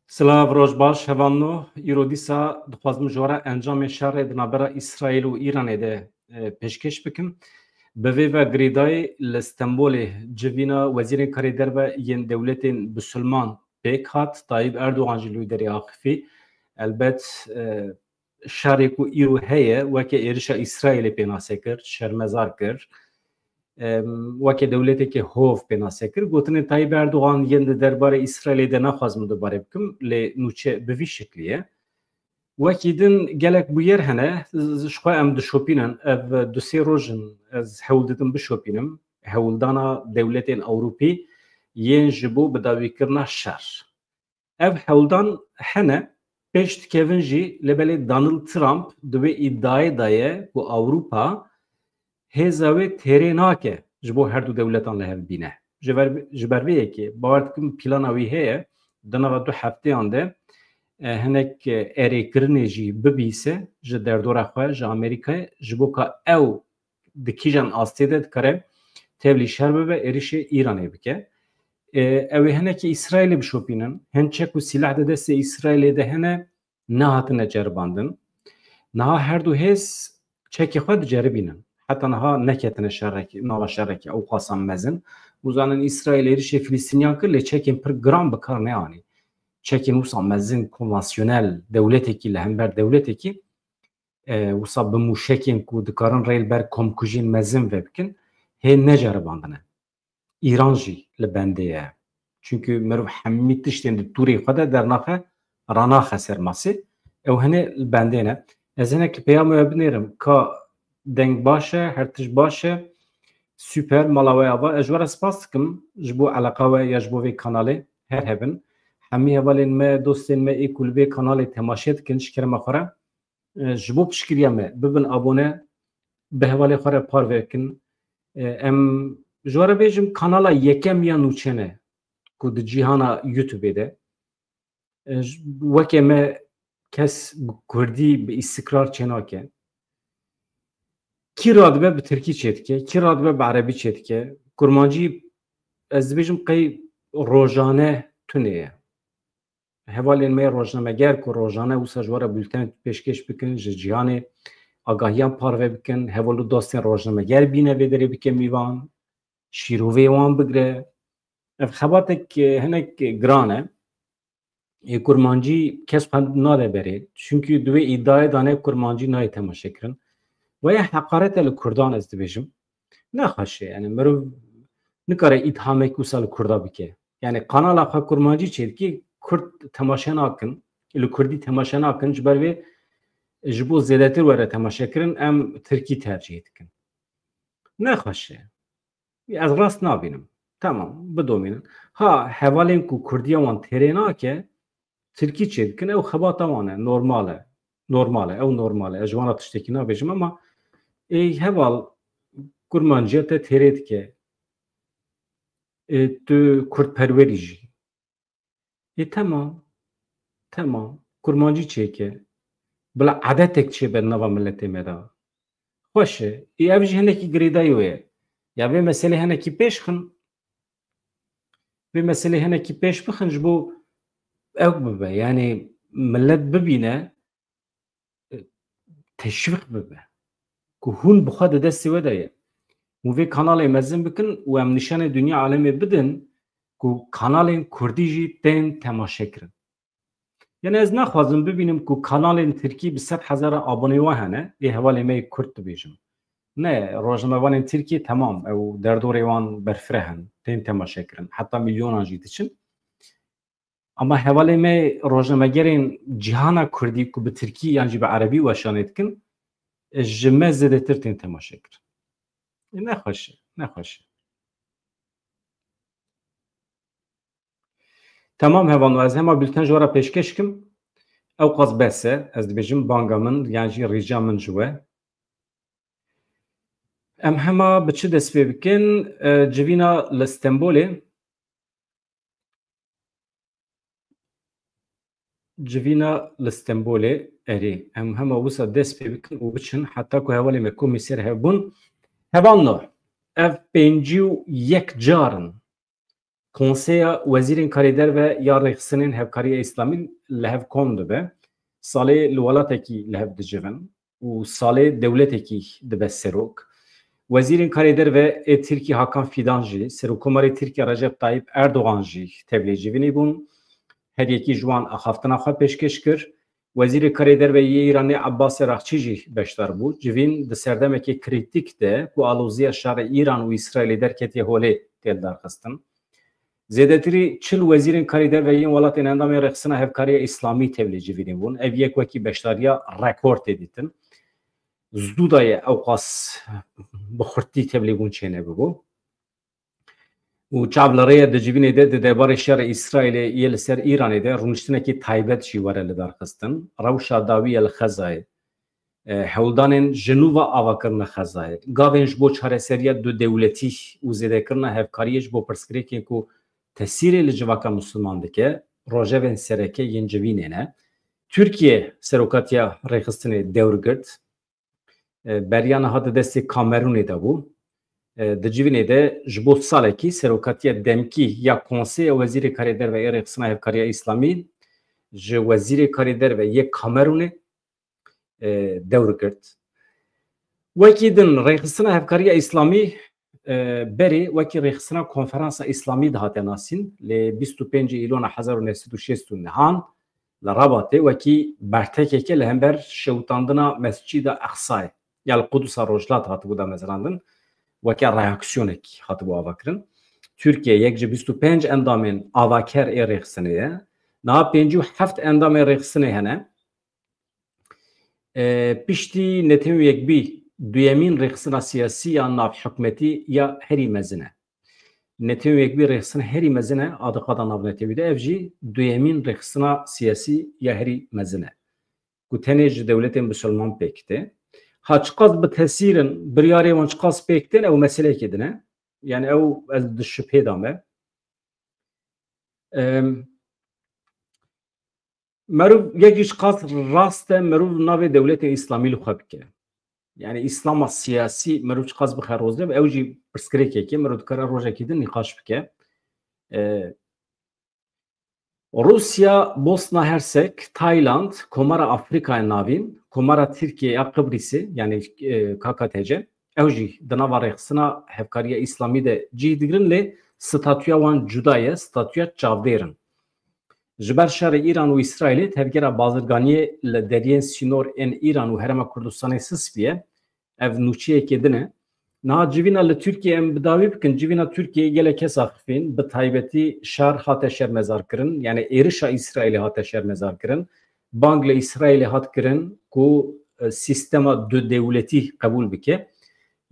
Slav Rojbaş hevanno îrodîsa dixwazim ji were encamê şerê di navbera İsraîl û Îranê de pêşkêş bikim. Bi vê ve girêdayî li Stenbolê civîna Wezîrên Karê Derve yên dewletên Bisulman pêk hat. Tayyip Erdogan jî li wî derê axivî. Elbet şerê ku îro heye weke êrişa İsraîlê pênasê kir, şermezar kir. Weke dewleteke hov pênasê kir. Gotinê Tayyip Erdogan yên di derbarê İsraîlê de naxwazim dibarê bikim lê nûçe bi vî şeklî ye. Wekî din gelek bûyer hene ji xwe em dişopînin ev du sê rojin ez hewl didim bişopînim hewldana dewletên Ewropî yên ji bo bidawîkirina şer. Ev hewldan hene pêş dikevin jî li belê Donald Trump di wê îddiayê daye ku Ewropa hêza wê têrê nake ji bo her du dewletan li hev bîne. Ji ber vê yekê bawer dikim plana wî heye di nava du hefteyan de hinek erêkirinê jî bibîse ji derdora xwe ji Amerîkayê ji bo ka ew di kîjan astê de dikare tevlî şer bibe êrişê Îranê bike. Ew ê hinekî İsraîlê bişopînin hin çek û sîlah di destê İsraîlê de hene nehatine ceribandin. Niha her du hêz çekê xwe diceribînin. Heta niha neketine şerekî nava şerekî ew xwasan mezin. Uzanin İsraîl êrişê Filîstîniyan kir lê çekên pir giran bi kar neanî. Çekên wisa mezin konvansiyonel dewletekî li hember dewletekî wisa bi mûşekên ku dikarin rê li ber komkujiyên mezin vebikin hê neceribandine. İran jî li bendê ye. Çünkü merv hemî tiştên di dûrê xwe de dernaxe ranaxe ser masê. Ew hene li bendê ne. Ez hinek li peyama we binêrim ka deng baş e, her tişt baş e, süper mala we ava. Ez ji we re spas dikim ji bo eleqa we ya ji bo vê kanalê her hebin. Hemî hevalên me, dostên me ê ku li vê kanalê temaşe dikin ji kerema xwe re ji bo piştgiriya me bibin abone bi hevalê xwe re par vekin. Em ji we re bêjim kanala yekem ya nûçe ne ku di cîhana YouTube'ê de wekê me kes bi Kurdî bi îstikrar çênake. Kî radibe bi Tirkî çê dike, kî radibe bi Erebî çê dike. Kurmancî ez dibêjim qey rojane tune ye. Hevalên me rojnameger ku rojane wisa ji we re bülten pêşkêş bikin ji cîhanê agahiyan parve bikin heval û dostên rojnameger bîne vê derê bike mîvan şîrovê wan bigire. Ev xebatek hinek giran e. Kurmancî kes xwe nade berê çünkü di wê îddiayê dane kurmancî nayê temaşe kirin. Weya heqaret e li Kurdan ez dibêjim. Nexweşe yani mirov nikare îthamek wisa li Kurda bike. Yani kanala xwe kurmancî çê dikî Kurd temaşe nakin, li Kurdî temaşe nakin ji ber vê ji bo zêdetir were temaşe kirin em Tirkî tercih dikin. Nexweşe. Ez rast nabînim. Tamam, bidomînin. Ha hevalên ku Kurdiya wan têrê nake Tirkî çê dikin ew xebata wan e, normal e. Normal e, ew normal e. Ez ji wan re tiştekî nabêjim ama heval kurmanciya te têrê dike. Tu Kurdperwerî jî. Tamam. Tamam. Kurmancî çêke. Bila edetek çê be nava milletê me da. Xweş e. Ev jî hinekî girêdayî wê ye. Ya vê meselê hinekî pêş xin. Vê meselê hinekî pêş bixin ji bo ew bibe. Yani millet bibîne teşvik bibe. Ku hûn bi xwe di destê we de ye. Û vê kanalê mezin bikin û em nîşanê dunya alemê bidin ku kanalên Kurdî jî tên temaşe kirin. Yani ez naxwazim bibînim ku kanalên Tirkî bi 100,000 abonê wan hene ê hevalê me Kurd dibêjim. Ne rojnamevanên Tirkî temam ew derdorê wan berfireh hin tên temaşe kirin. Heta milyonan jî diçin. Ama hevalê me rojnamegerên cîhana Kurdî ku bi Tirkî yan jî bi Erebî weşanê dikin ji me zêdetir tên temaşe kirin. Nexweşe, nexweşe. Tamam hevan ez hema bülten ji we re pêşkêş dikim. Ew qas bes e, ez dibêjim banga min yan jî rêja min ji we. Em hema bi çi dest pê bikin? Civîna li Stenbolê Civîna li Stenbolê erê. Em hema wisa dest pê bikin û biçin heta ku hevalê me komîser hebûn. Hevan no. Ev 51 carin Konseya Wezîrên Karêder ve ya Rêxistinên Hevkariya İslamî li hev kom dibe. Salê li welatekî li hev dicivin û salê dewletekî dibe serok. Wezîrên Karêder ve Tirkiye Hakan Fidan jî, Serokkomarê Tirkiye Recep Tayyip Erdogan jî tevlî civînê bûn. Her yekî ji wan axaftina xwe pêşkêş kir. Wezîrê Karêder ve yê Îranê Abbas Araghçî jî beşdar bû. Civîn di serdemekê krîtîk de ku alozîya şerê Îran û İsraîlê derketiye holê têl darxistin. Zêdetirî çil wezîrên Karêder ve yên welatên endamên Rêxistina Hevkariya İslamî tevlî civînê bûn. Ev yek wekî beşdariya rekordê dîtin. Zû daye ew qas bi xurtî tevlî bûn çêne bibû. û çavlerêya di civînê de di derbarê şerê İsraîlê yê li ser Îranê de rûniştinekî taybet jî were li darxistin. Rewşa dawî ye li Xezayê. Hewldanên ji nû ve avakirina Xezayê. Gavên ji bo çareseriya du dewletî û zêdekirina hevkariyê ji bo pirsgirêkên ku tesîrê li civaka Müslüman dike, rojevên sereke yên civînê ne. Türkiye serokatiya Rêxistinê dewr girt. Beryana hat di destê Kamerûnê de bû. Di civînê de ji bo salekî serokatiya demkî ya Konseya Wezîrê Karêder ve Rêxistina Hevkariya İslamî ji Wezîrê Karêder ve yê Kamerûnê dewr girt. Wekî din Rêxistina Hevkariya İslamî berê wekî Rêxistina Konferansa İslamî dihate nasîn lê 25 îlona 1960 nihan li Rabatê wekî bertekeke li hember şewtandina Mescîda Eqsayê ya li Qudusa Rojhilat hatibû damezrandin. Weke reaksiyonekî hatibû avakirin. Türkiye yek ji 25 endamên avaker ê Rêxistinê ye. Niha 57 endamên Rêxistinê hene. Piştî netin yekbî duyemîn Rêxistina siyasî ya navhikûmetî ya herî mezin e. Netin yekbî Rêxistina herî mezin e adiqada navnetewî de ev jî duyemîn Rêxistina siyasî ya herî mezin e. Ku tenê ji dewletên Müslüman pêkite. Ha çiqas bi tesîrin biryarê wan çiqas pêkitin ew meselekê din e. Yani ew ez di şüphê da me. Merov yekî çiqas rast e merov navê dewletên İslamî li xwe bike. Yani İslama siyasî merov çiqas bixeroze ew jî pirsgirêkekê merov dikare rojekî din nîqaş bike. Rusya, Bosna Hersek, Tayland, Komara Afrikayê navîn, Komara Tirkiye ya Kıbrıs'ı yani KKTC ew jî di nava Rêxistina Hevkariya İslamî de cih digirin lê statûya wan cuda ye, statûya çavdêr in. Ji ber şerê Îran û İsraîlê tevgera bazirganiyê li deriyên sînor ên Îran û Herêma Kurdistanê Sispiye ev nûçeyekê din e. Niha civîna li Tirkiye em bi dawî bikin civîna Tirkiye gelek kes axivîn bi taybetî şer hate şermezar kirin yani êrişa İsraîlê hate şermezar kirin. Bang li İsraîlê hat kirin ku sistema du dewletî qebûl bike.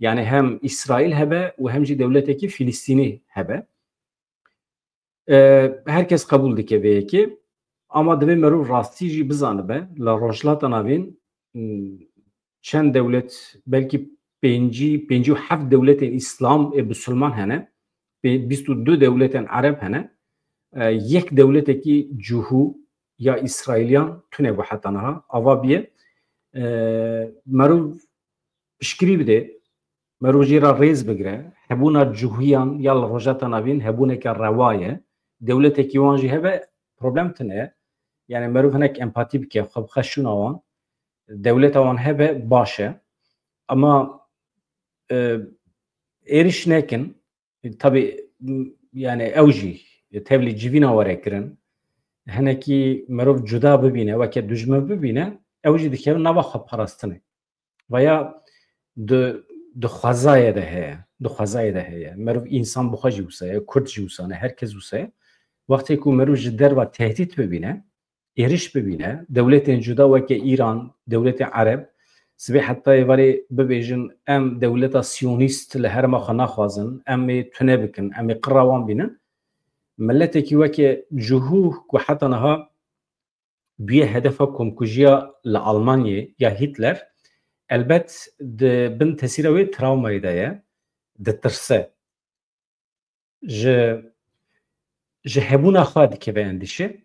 Yani hem İsraîl hebe û hem jî dewletekî Filistînî hebe. Herkes qebûl dike vê yekê. Ama divê merov rastî jî bizanibe li rojhilata navîn çend dewlet belkî 57 dewletên İslam ê Müslüman hene. 22 dewletên Arab hene. Yek dewletekî cihû ya İsraîliyan tune bu heta niha ava biye. Merov piştgirî bide merov jî ra rêz bigire hebûna cihûyan ya li rojhilata navîn hebûneke rewa ye. Dewletekî wan jî hebe problem tune ye. Yani merov hinek empatî bike xwe bixweşûna wan. Dewleta wan hebe baş e. Ama êriş nekin tabii yani ew jî tevlî civîna were kirin hinekî merov cuda bibîne weke dijmin bibîne ew jî dikevin nava xweparastinê veya di xwezayê de heye di xwezayê de heye merov însan bi xwe jî wisa ye Kurd jî wisa ne herkes wisa ye wextê ku merov ji derve tehdît bibîne êriş bibîne dewletên cuda weke İran dewletên Arab sibê heta êvarê bibêjin em dewleta Siyonîst li herêma xwe naxwazin em ê tune bikin em ê qira wan bînin milletekî weke cihû ku heta niha bûye hedefa komkujiya li Almanyê ya Hitler elbet di bin tesîra wê travmayê de ye ditirse ji hebûna xwe dikeve endişe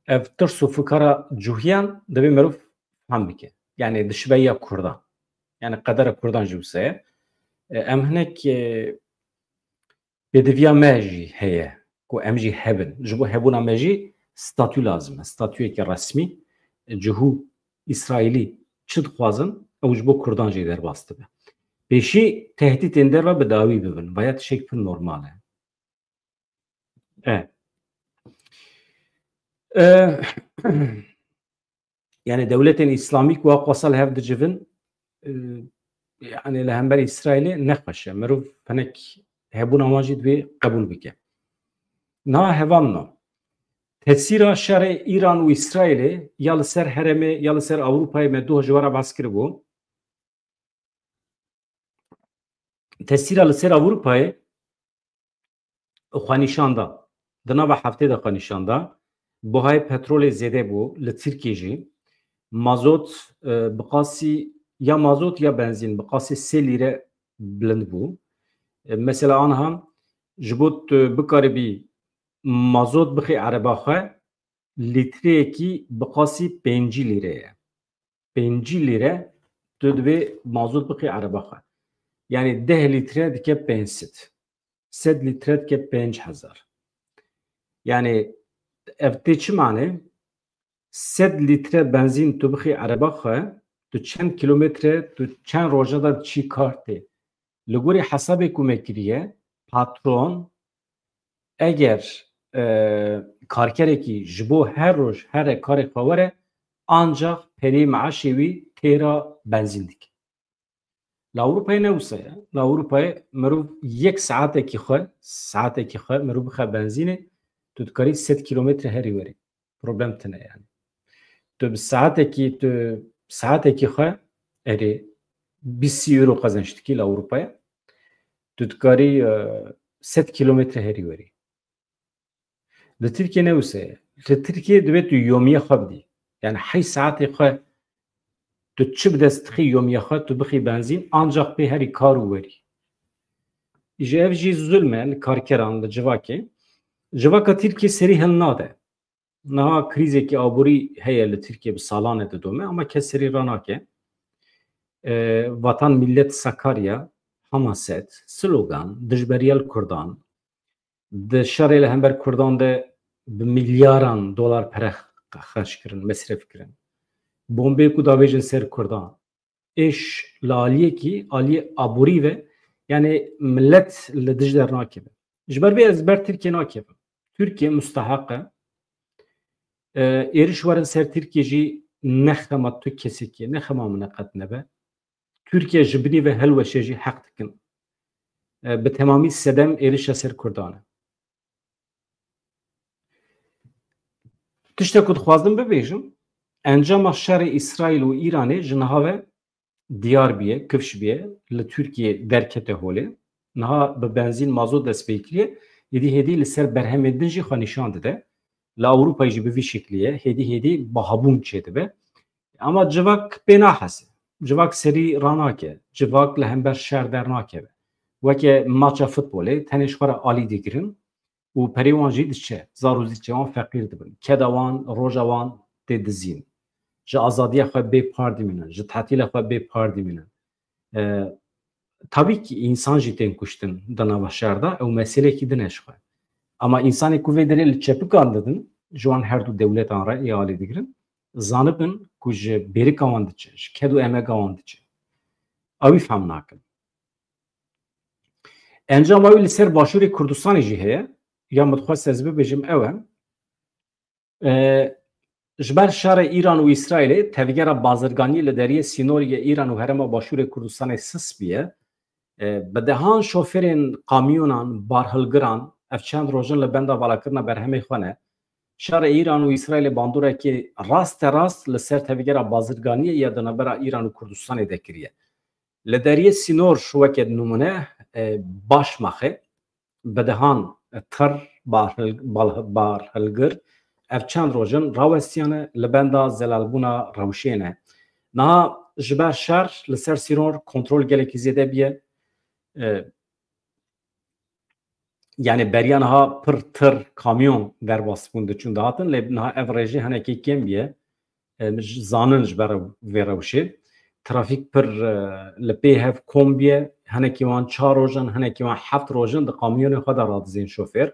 ev tirs û fikara cihûyan divê merov fehm bike. Yani dişbeya Kurdan. Yani qedera Kurdan jî wisa ye. Em hinek bêdiviya me jî heye. کو ام جی هبن جبو هبونا مجی ستاتو لازمه ستاتوی که رسمی جهو اسرائیلی چه دخوازن او جبو کردان جی در باسته به پیشی تهدید اندر و بداوی ببن باید شکل نرماله يعني دولة إسلاميك واقصل هاف دجفن يعني لهمبر إسرائيل نخشه مروف فنك هبونا واجد بي قبول بك نا هوامنا تأثير شر إيران وإسرائيل يال سر هرمي يال سر أوروبا مدو جوارا باسكر بو تأثير لسر أوروبا خانشاندا دنا به هفته دا خانشاندا بهای پترول زیاده بو لترکیه جی مازوت بقاسی یا مازوت یا بنزین بقاسی 3 لیره بلند بو مثلا آنها جبوت بکاری بی مازوت بخی عربا خواه لیتره کی بقاسی 5 لیره 5 لیره تو دوی مازوت بخی عربا خواه یعنی 10 لیتره دیگه 500 100 لیتره دیگه 5000 yani evde çi mane 100 litre benzin tu bixi araba xwe tu çend kilometre tu çend roja da çi karte li gorî hesabê ku me kiriye patron eger karkerekî ji bo her roj here karê xwe were ancak perê meaşê wî têra benzin dike li Ewropayê ne wisa ye li Ewropayê mirov yek saetekî xwe mirov bixe benzînê tu dikarî 100 kilometre herî werî problem tune yani tu bi saetekî xwe erê 20 euro qezenç dikî li Ewropayê tu dikarî 100 kilometre herî werî li Tirkiye ne wisa ye li Tirkiye divê tu yomiye xwe bidî yani hey saetê xwe tu çi bi dest dixî yomiye xwe tu bixî benzîn ancak pê herî kar û werî ji ev jî zulm e li karkeran li civakê Civaka Tirkiye serî hil nade. Niha krîzekî aborî heye li Tirkiye bi salan didome ama kes serî ranake. Vatan Millet Sakarya, hamaset, slogan, dijberiyel Kurdan, di şerê li hember Kurdan de bi milyaran dolar pere xerç kirin, mesref kirin. Bombê ku davêjin ser Kurdan. Êş li aliyekî, aliyê aborî ve yani millet li dij der nakeve. Ji ber vê ez ber Tirkiye nakevim. Türkiye müstahak êriş werin ser Tirkiye jî nexema tu kesekî nexema min qet nebe Türkiye ji binî ve helweşê jî heq dikin bi temamî sedem êrişa ser Kurdan e tiştek ku dixwazim bibêjim encama şerê İsraîl û Îranê ji niha ve diyar biye kifş biye li Türkiye derkete holê niha bi benzîn mazot dest pê kiriye hêdî li ser berhemê din jî xwe nîşan dide li Ewropayê jî bi vî şekliye hêdî bahabûn çêdibe ama civak pê nahese civak serî ranake civak li hember şer dernakeve weke maça futbolê tenê ji xwe re alî digirin û perê wan jî diçe zar û zîçe wan feqîr dibin keda wan roja wan tê dizîn ji azadiya xwe bê par dimînin ji tetîla xwe bê par dimînin tabii ki insan jî tên kuştin di nava şerda ew meselekî din eşxwe ama insanê ku vê derê li çepikan didin ji wan her du dewletan re ê alî digirin zanibin ku ji bêrika wan diçe ji ked û emeka wan diçe ew wî fehm nakin encama wî li ser başûrê Kurdistanê jî heye ya min dixwest ez bibêjim ew e ji ber şerê Îran û İsraîlê tevgera bazirganiyê li deriyê Sînoriyê Îran û herêma başûrê Kurdistanê sis biye bi dehan şoferên kamyonan barhilgiran ev çend rojin li benda balakirina berhemê xwe ne şerê Îran û İsraîlê bandûrekî rast li ser tevgera bazirganiyê ya di navbera Îran û Kurdistanê de kiriye li deriyê Sînor weke numune baş maxe bi dehan tir barhilgir ev çend rojin rawestiyane li benda zelalbûna rewşê ne niha ji ber şer li ser Sînor kontrol gelekî zêde biye yani beriya niha pir tir kamyon derbasbûn diçûn dihatin lê niha ev rêjê hinekî kêm biye zanin ji ber vê rewşê trafîk pir li pê hev kom biye hinekî wan 4 rojin hinekî wan 7 rojin di kamyonê xwe de radizên şofêr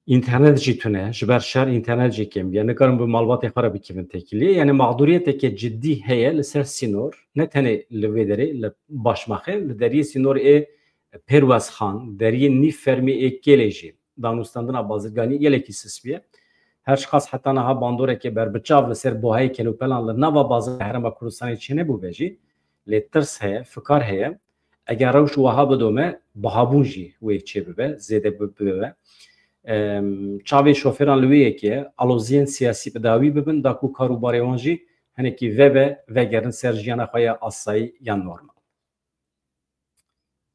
internet jî tune ji ber şer internet jî kêm yani nikarin bi malbatê xwe re bikevin tekilî yani mağduriyeteke ciddî heye li ser sînor ne tenê li vê derê li Başmaxê li deriyê sînor ê Pêrwezxan deriyê nîv fermî ê Kêlê jî danûstandina bazirganî gelekî sisbiye her şixas heta niha bandorekê berbiçav li ser bohayê kelûpelan li nava bazir Herêma Kurdistanê çê nebûbe jî lê tirs heye fikar heye eger rewş wiha bidome bihabûn jî wê çê bibe zêde bibe çavê şofêran li wê yekê aloziyên siyasî bi dawî bibin da ku karûbarê wan jî hinekî vebe vegerin ser jiyana xwe ya asayî yan normal.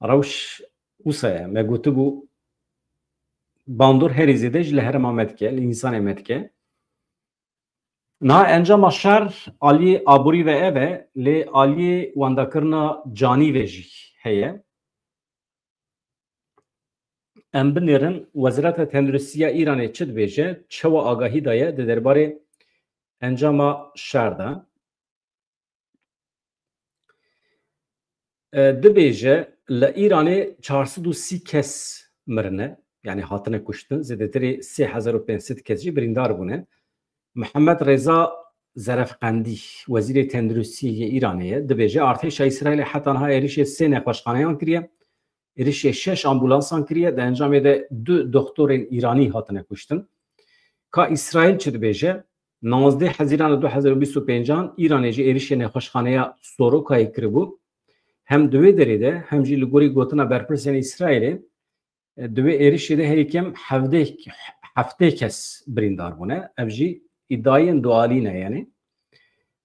Rewş wisa ye me gotibû bandor herî zêde ji li herêma me dike li însanê me dike. Niha encama şer aliyê aborî ve ev e lê aliyê wendakirina canî ve jî heye. Em binêrin Wezareta Tenduristiya Îranê çi dibêje çawa agahî daye di derbarê encama şer de. Dibêje li Îranê 430 kes mirine yani hatine kuştin zêdetirê 3500 kes jî birîndar bûne. Mihemed Reza Zerefqendî Wezîrê Tenduristiyê Îranê ye dibêje artêşa İsraîlê heta niha êrişê 3 nexweşxaneyan kiriye êrişê 6 ambulansan kiriye di encamê de 2 doktorên Îranî hatine kuştin. Ka İsraîl çi dibêje 19 Hezîran 2025 Îranê jî êrişê nexweşxaneya Sorokayê kiribû hem di wê derê de hem jî li gorî gotina berpirsên İsraîlê di wê êrişê de herî kem 7 kes birîndar bûne ev jî îddiayên dualî ne yani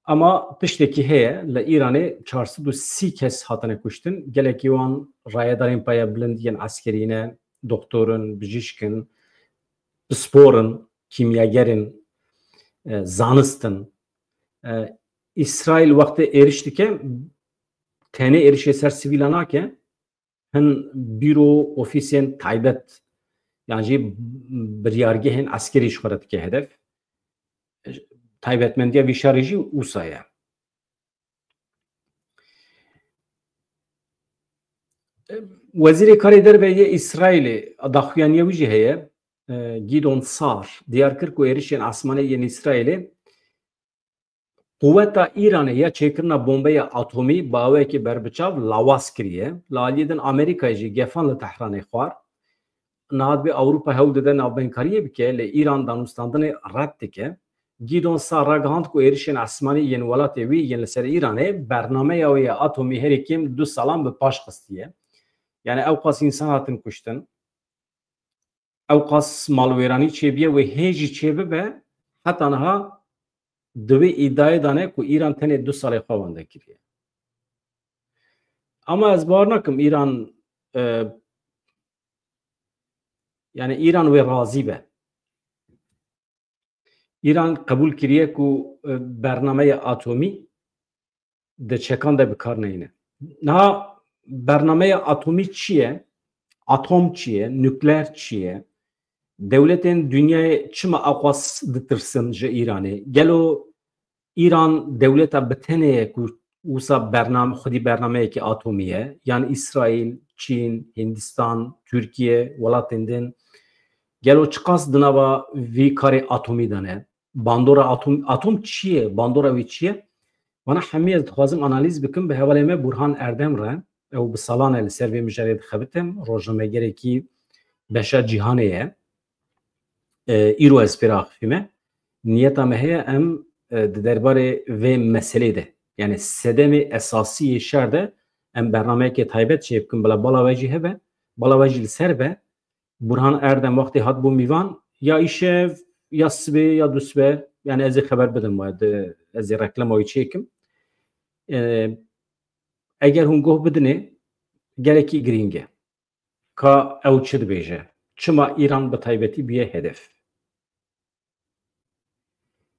ama tiştekî heye li Îranê 430 kes hatine kuştin gelekî wan rayedarên paya bilind yên eskerî ne doktorun bijîşkin sporun kimyagerin zanistin İsraîl wextê êriş dike tenê êrişê ser sivîlan nake hin bîro ofîsên taybet yani jî biryargehên eskerî ji xwe re dike hedef taybetmendiya vî şerê jî wisa ye. Wezîrê Karê Derve İsraîlê daxuyaniya wî jî heye Gidon Sar diyar kir ku êrişên esmanî yên İsraîlê Quvweta Îranê ya çêkirina bombeya atomî bawekî berbiçav lawas kiriye. Li aliyê din Amerîkayê jî gefan li Tehranê xwar. Niha bi Ewropa hewl dide navbenkariyê bike li Îran danûstandinê red dike. Gidon Sar ragihand ku êrişên esmanî yên welatê wî yên li ser Îranê bernameya wê ya atomî herî kêm 2 salan bi paş xistiye. Yani ew qas însan hatin kuştin. Ew qas malwêranî çêbiye wê hê jî çêbibe heta niha divê îddiayê dane ku Îran tenê 2 salê xwe wende kiriye. Ama ez bar nakim Îran yani Îran wê razî be. Îran qebûl kiriye ku bernameya atomî di çekan de bikar neyne. Niha bernameya atomî çi ye? Atom çi ye? Nükleer çi ye? Devletên dünyayê çima ew ditirsin ji Îranê? Gelo İran devleta bi tenê ye ku wisa xwedî bernameyekî atomî ye yani İsraîl, Çîn, Hindistan, Türkiye welatên din gelo çi qas di nava vî karê atomî de ne? Bandora atom çi ye? Bandora wî çi ye? Wana hemî ez dixwazim analîz bikim bi hevalê me Burhan Erdem re ew bi salan e li ser vê mijarê dixebitim rojnamegerekî beşa cîhanê ye îro ez pêr axivîme niyeta me heye em di derbarê vê meselê de yani sedemê esasî şer de em bernameyekê taybet çê bikin bila bala we jî hebe bala we jî li ser be Burhan Erdem wextê hat bû mîvan ya îşev ya sibê ya dusbe yani ez ê xeber bidim ez ê reklama wî çêkim eger hûn goh bidinê gelekî girîng e ka ew çi dibêje çima İran bi taybetî bûye hedef.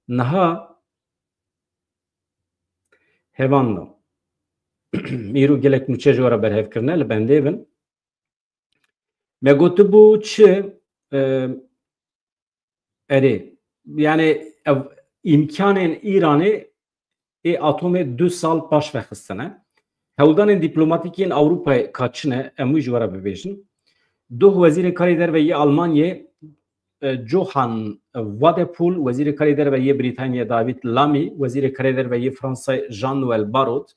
Niha hevan îro gelek nûçe ji were berhevkirine li bendê bin me gotibû çi erê yani ev imkanên Îranê ê atomê 2 sal paş vexistine hewldanên dîplomatîkên Ewropayê ka çi ne em wî ji were bibêjin. Duh Wezîrê Karê Derve yê Almanyayê جوهان وادپول وزیر کاری درویه بریتانیا داوید لامی وزیر کاری درویه فرانسه ژان نوئل باروت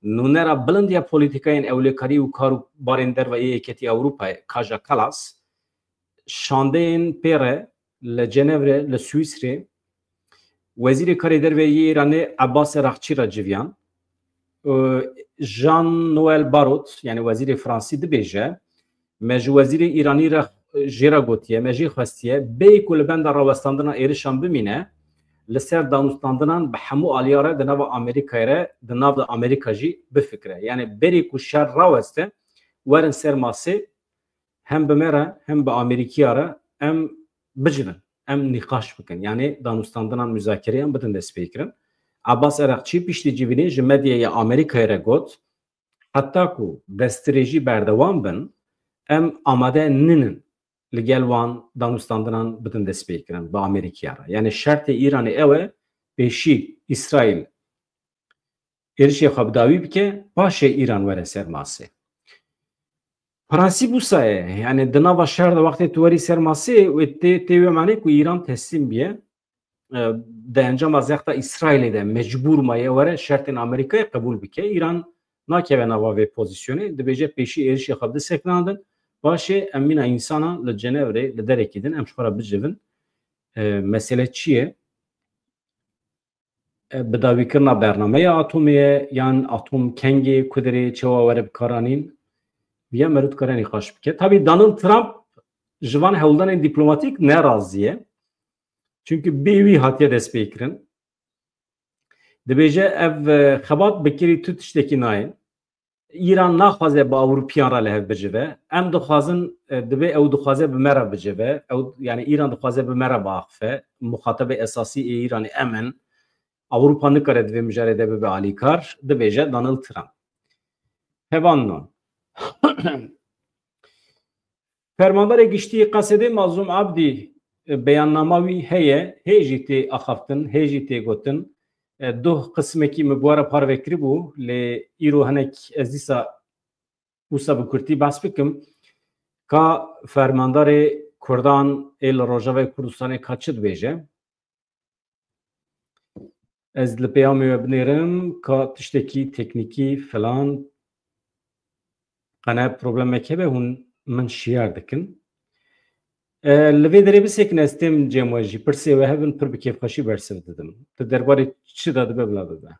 نونرا بلندیا پولیتیکاین اولیکاری و کارو بارین درویه یکتی اروپا کاجا کلاس شاندین پیره لجنیور لسوئیسری وزیر کاری درویه ایران عباس راقچی را جویان ژان نوئل باروت یعنی وزیر فرانسی دبیجه مج وزیر ایرانی را جیرا گوتیه مجی خواستیه بی کل بند راوستاندنا ایرشان بمینه لسر دانستاندنان به همو آلیاره دناو آمریکای را دناو آمریکا جی بفکره یعنی بری کو شر راوسته ورن سر ماسی هم بمره هم به آمریکیاره هم بجرن هم نقاش بکن یعنی دانستاندنان مذاکره هم بدن دست بکرن عباس عراقچی پیشتی جیبینی جمدیه آمریکای را گوت حتی کو دستریجی بردوان بن ام آماده ننن لگل وان دانستاندنان بدن دست بکرن با آمریکا را یعنی شرط ایران اوه پیشی اسرائیل ارشی خواب داوی بکه باشه ایران وره سرماسه فرانسی بوسه یعنی دناوا شهر دا وقتی توری سرماسه و تیوی معنی که ایران تسلیم بیه ده انجام از یختا اسرائیل ده مجبور مایه وره شرط آمریکای قبول بکه ایران ناکه به نواوی پوزیشونه ده بیجه پیشی ارشی خواب ده سکناندن باشه امین انسانا لجنوری لدرکیدن امشورا بجون مسئله چیه بداوی کرنا برنامه اتمیه یان اتم کنگی کدری چوا ور بکارانین بیا مرد کارانی خاش بکه tabi دونالد ترامپ جوان هولدان دیپلماتیک ناراضیه çünkü بیوی هاتیه دست بیکرن دبیجه ev خبات بکری تو تشتکی ناین ایران نخوازه با اروپیان را له بجوه ام دخوازن دبی او دخوازه به مره بجوه او یعنی ایران دخوازه به مره باخفه مخاطب اساسی ایران امن اوروپا نکره دوی مجرده به عالی کار دبیجه دونالد ترامپ هوانون فرماندار گشتی قصده مظلوم عبدی بیاننامه‌وی هیجیتی اخفتن هیجیتی گوتن دو قسمکی مبواره پاروکری بو لی ایرو هنک ازیسا اوسا بکرتی بس بکم که فرماندار کردان ایل روژاوی کردستان کچد بیجه از لپیامی و بنیرم که تشتکی تکنیکی فلان قناه پروبلم که به هون من شیار دکن لوی دری بسیک نستیم جمعی پرسی و هفن پر بکیف خاشی برسه دادم تو درباره چی داده ببلا داده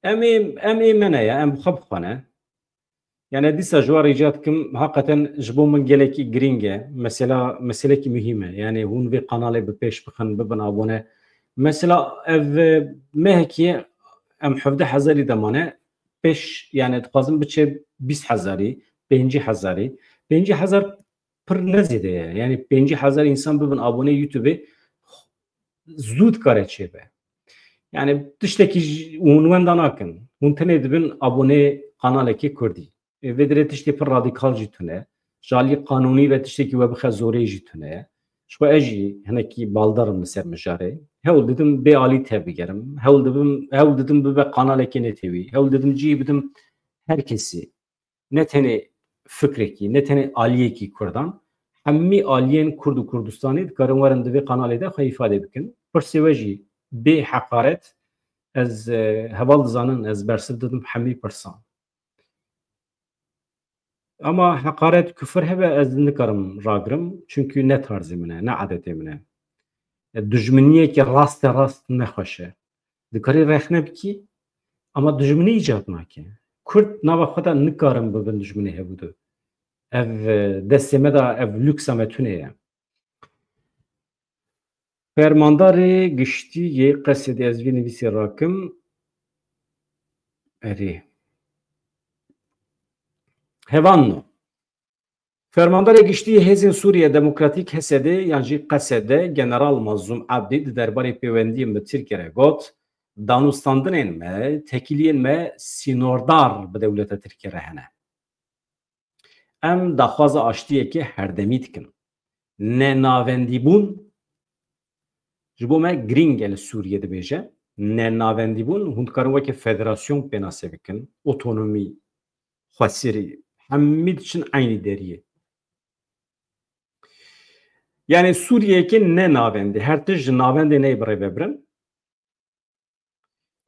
امی منه یا ام خب خانه یعنی دیسا جوار ایجاد کم حقیقتا جبو من گلکی گرینگه مسئله کی مهمه یعنی هون وی قناله بپیش بخن ببن آبونه مثلا مهکیه ام 17,000 دمانه پیش یعنی تقازم بچه 20,000 50,000 پر نزیده یعنی 50,000 انسان ببن آبونه یوتیوب زود کاره چه به یعنی تشتکی عنوان داناکن اون تنه دبن آبونه قناله کی کردی و دره تشتی پر رادیکال جیتونه جالی قانونی و تشتکی و بخ زوری جیتونه شو اجی هنکی بالدارم مثل مجاره هول dedim به عالی تبیگرم هول dedim به قناله کی نتوی هول dedim جی بدم herkesi ne tane fikreki ne tane aliye ki Kurdan hemmi aliyen Kurdu Kurdistani karın varındı ve kanalede xay ifade bikin perseveji be hakaret az heval zanın az bersiv dedim hemmi persan ama hakaret küfür hebe az nikarim ragrim çünkü ne tarzımına ne adetimine düşmeniye ki rast ne xoşe dikari rexne biki ama düşmeni icat nake Kürt nava xweda nikarim bibin dijminê hebûdû. Ev destê me da ev lûksa me tune ye. Fermandarê giştî yê Qesedê ez vê nivîsê rakim. Erê. Hevan. Fermandarê giştî Hêzên Sûriye Demokratîk Hesedê yan jî Qesedê General Mazlûm Abdî di derbarê pêwendiyên bi Tirkiyeyê got danûstandinên me, tekiliyên me sînordar bi dewleta Tirkiye re hene. Em daxwaza aştiyekê herdemî dikin. Nenavendîbûn ji bo me girîng e li Sûriyê dibêje. Nenavendîbûn hûn dikarin wekî federasyon pênasê bikin, otonomî, xwesirî, hemî diçin eynî deriyê. Yani Suriye'ye ne navendi? Her tij navendi ne bre bebrin?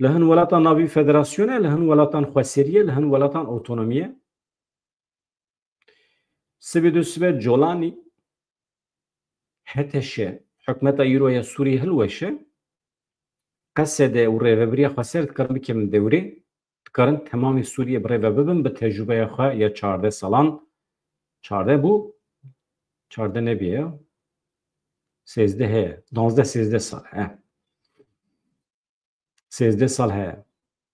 Lehn welatan navi federasyonu, lehn welatan xweseriye, lehn welatan otonomiye. Sibidü sibe Colani heteşe hükümeta Euro'ya Suriye hilweşe qesede û rêveberiya xweser dikarin bikin dewrê dikarin temamê Suriye bi rêve bibin bi tecrübeya xwe ya 14 salan 14 bû 14 nebiye ya 13 heye 12-13 sal he 13 sal heye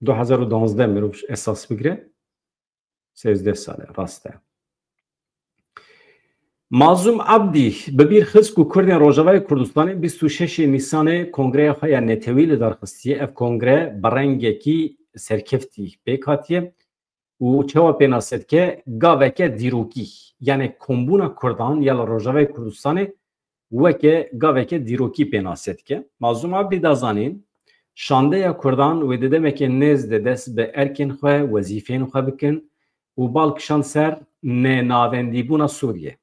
2012 mirov esas bigire 13 sal rast e Mazlum Abdî bi bîr xist ku Kurdên Rojavayê Kurdistanê 26 Nîsanê kongreya xwe ya netewî li darxistiye ev kongre bi rengekî serkeftî pêk hatiye û çawa pênasetke gaveke dîrokî yani kombûna Kurdan ya li Rojavayê Kurdistanê weke gaveke dîrokî pênasetke Mazlum Abdî da zanîn şandeya Kurdan wê di demeke nêz de dest bi erkên xwe wezîfeyên xwe bikin û balkişan ser nenavendîbûna Sûriye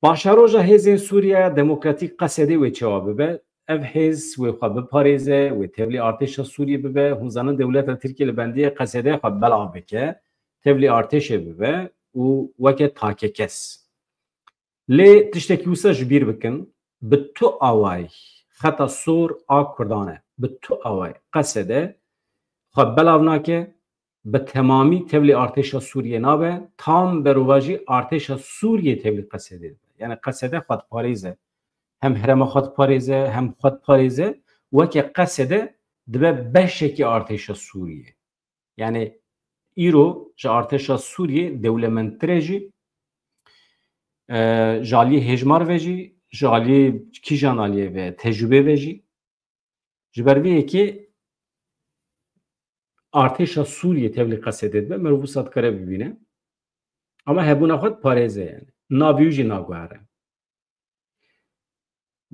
Başaroja hêzên Sûriya Demokratîk qesedê wê çawa bibe ev hêz wê xwe biparêze wê tevlî artêşa Sûriye bibe hûn zanin dewleta Tirkiye li bendiyê qesedê xwe belav bike tevlî artêşê bibe û weke takekes lê tiştekî wisa ji bîr bikin bi tu awayî xeta sor a Kurdan e bi tu awayî qesedê xwe belav nake bi temamî tevlî artêşa Sûriye nabe tam berovajî artêşa Sûriye tevlî qesedê dibe yani qesedê xwe diparêze hem herema xwe diparêze hem xwe diparêze weke qesedê dibe beşekî artêşa Sûriye yani îro ji artêşa Sûriye dewlementtirê jî ji aliyê hêjmar ve jî ji aliyê kîjan aliyê ve tecrübê ve jî ji ber vê yekê artêşa Sûriye tevlî qesedê dibe mirov wisa dikare bibîne ama hebûna xwe diparêze yani navî jî naguhere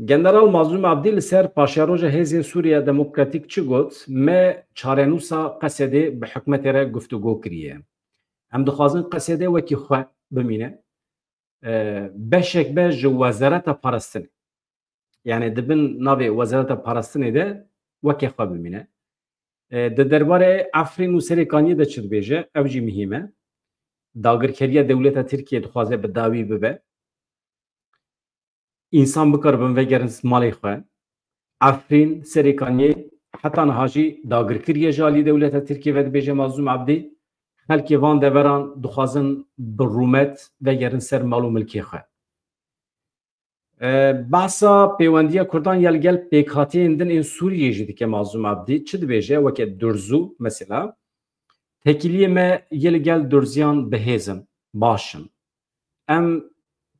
General Mazlum Abdî li ser paşaroja hêzên Sûriya Demokratîk çi got me çarenûsa qesedê bi hikûmetê re guftûgû kiriye em dixwazin qesedê wekî xwe bimîne beşek be ji wezareta parastinê yani dibin navê wezareta parastinê de wekê xwe bimîne di derbarê Efrîn û Serêkaniyê de çi dibêje ev jî mihîm e dagirkeriya dewleta Tirkiye dixwaze bi dawî bibe İnsan bikaribin vegerin malê xwe Efrîn Serêkaniyê heta niha jî dagirkiriye ji alî dewleta Tirkiye ve dibêje Mazlum Abdî xelkê van deveran dixwazin bi rûmet vegerin ser mal û milkê xwe Behsa pêwendiya Kurdan ya li gel pêkhatiyên din ên Sûriyê jî dike Mazlum Abdî çi dibêje weke Durzû mesela tekiliyê me yê li gel Durziyan bihêzin başin em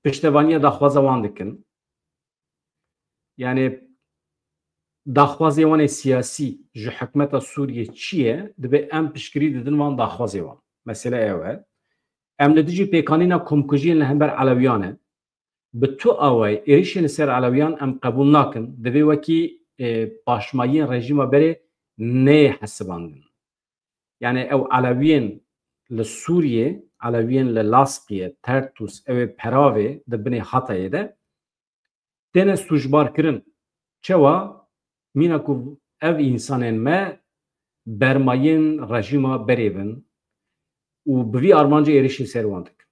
piştevaniya daxwaza wan dikin yani daxwazê wan ê siyasî ji hikûmeta Sûriye çi ye dibe em piştgirî didin wan daxwazê wan mesele ew e em li dijî pêkanîna komkujiyên li hember Elewiyan e bi tu awayî êrişên li ser Elewiyan em qebûl nakin divê wekî paşmayiyên rejîma berê neyê hesibandin yani ew Elewiyên li Sûriye Elewiyên li Laskiye Tertus ew ê peravê di binê Hatayê de têne sûjbarkirin çawa mîna ku ev însanên me bermayên rejîma berê bin û bi vî armancê êrişî ser wan dikin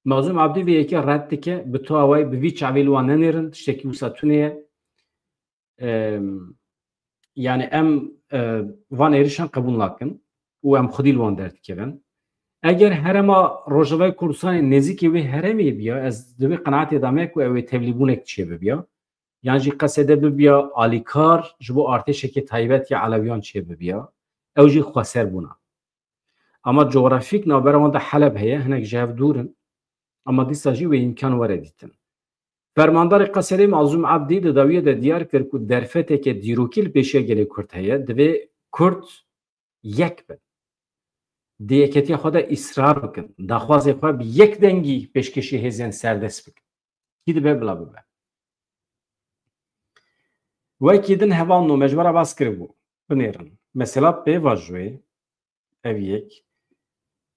Mazlum Abdî vê yekê red dike bi tu awayî bi vî çavê li wan nenêrin tiştekî wisa tune ye yani em van êrişan qebûl nakin û em xwedî li wan derdikevin eger herema Rojavayê Kurdistanê nêzîkê wê heremê biya ez divê qenaetê da me ku ew ê tevlîbûnek çê bibiya yan jî qesedê bibiya alîkar ji bo artêşekê taybet ya Elewiyan çê bibiya ew jî xweser bûna ama coğrafîk navbera wan de Heleb heye hinek ji hev dûr in ama dîsa jî wê îmkan were dîtin Fermandarê qesedê Mazlum Abdî di dawiyê de diyar kir ku derfeteke dîrokî li pêşiya gelê Kurd heye divê Kurd yek bin di yeketiya xwe de îsrar bikin daxwazê xwe bi yek dengî pêşkêşî hêzên serdest bikin kî dibe bila bibe wekî din hevan nû mejbera bas kiribû binêrin mesela pêvajoyê ev yek